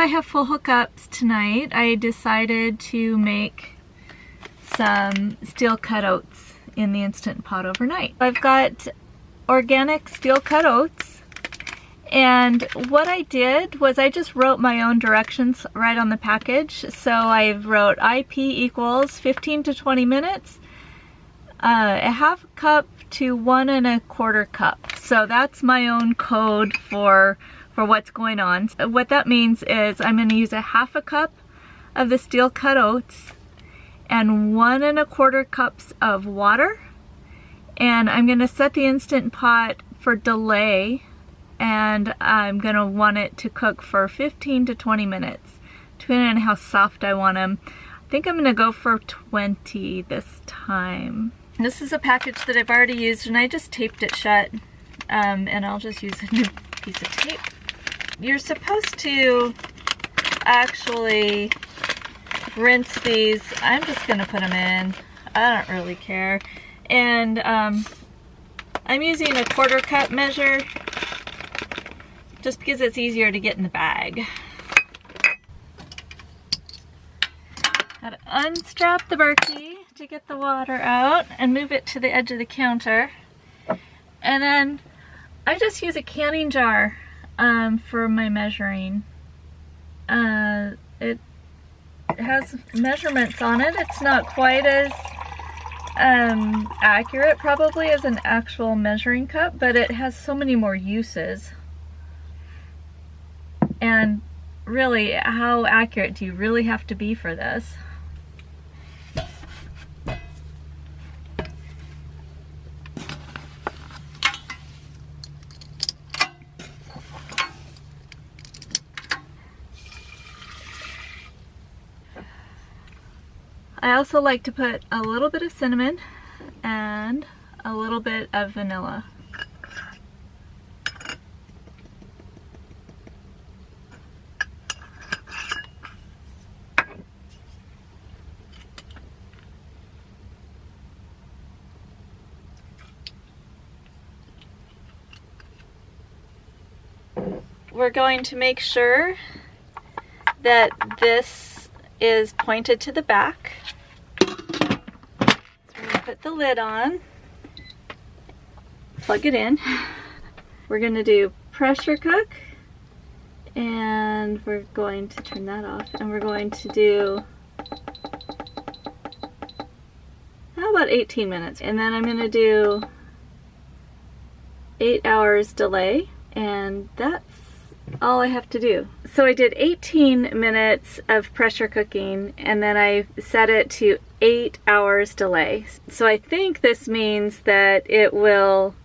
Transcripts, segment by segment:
I have full hookups tonight, I decided to make some Steel Cut Oats in the Instant Pot overnight. I've got organic Steel Cut Oats, and what I did was I just wrote my own directions right on the package. So I wrote IP equals 15 to 20 minutes, a half cup to 1 1/4 cup. So that's my own code for what's going on. What that means is I'm going to use a half a cup of the Steel Cut Oats and 1 1/4 cups of water, and I'm going to set the Instant Pot for delay, and I'm going to want it to cook for 15 to 20 minutes depending on how soft I want them. I think I'm going to go for 20 this time. This is a package that I've already used, and I just taped it shut, and I'll just use a new piece of tape. You're supposed to actually rinse these. I'm just gonna put them in. I don't really care. And I'm using a 1/4 cup measure just because it's easier to get in the bag. Gotta unstrap the Berkey to get the water out and move it to the edge of the counter. And then I just use a canning jar for my measuring. It has measurements on it. It's not quite as accurate probably as an actual measuring cup, but it has so many more uses. And really, how accurate do you really have to be for this? I also like to put a little bit of cinnamon and a little bit of vanilla. We're going to make sure that this is pointed to the back. So we're going to put the lid on, plug it in. We're going to do pressure cook, and we're going to turn that off, and we're going to do, how about 18 minutes? And then I'm going to do 8 hours delay, and that's all I have to do. So I did 18 minutes of pressure cooking, and then I set it to 8 hours delay. So I think this means that it will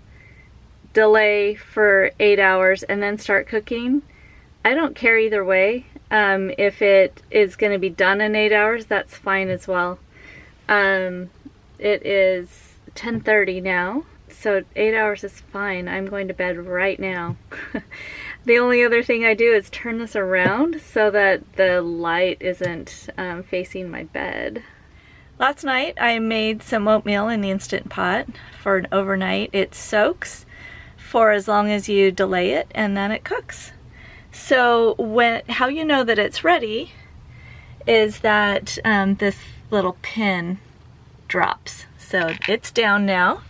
delay for 8 hours and then start cooking. I don't care either way. If it is going to be done in 8 hours, that's fine as well. It is 10:30 now, so 8 hours is fine. I'm going to bed right now. The only other thing I do is turn this around so that the light isn't facing my bed. Last night I made some oatmeal in the Instant Pot for an overnight. It soaks for as long as you delay it, and then it cooks. So how you know that it's ready is that this little pin drops. So it's down now,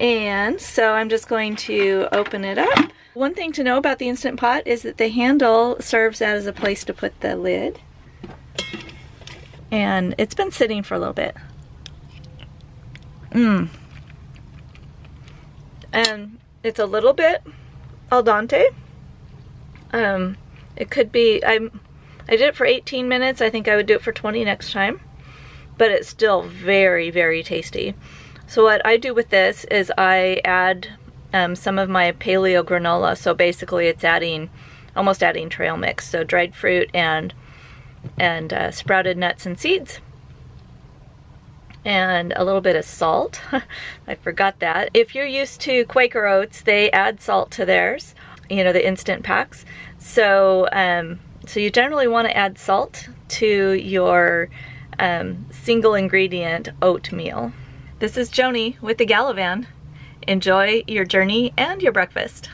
and so I'm just going to open it up. One thing to know about the Instant Pot is that the handle serves as a place to put the lid. And it's been sitting for a little bit. And it's a little bit al dente. It could be, I did it for 18 minutes. I think I would do it for 20 next time. But it's still very, very tasty. So what I do with this is I add some of my paleo granola. So basically it's almost adding trail mix. So dried fruit and sprouted nuts and seeds. And a little bit of salt. I forgot that. If you're used to Quaker Oats, they add salt to theirs, you know, the instant packs. So, so you generally want to add salt to your single ingredient oatmeal. This is Joni with TheGalavan. Enjoy your journey and your breakfast.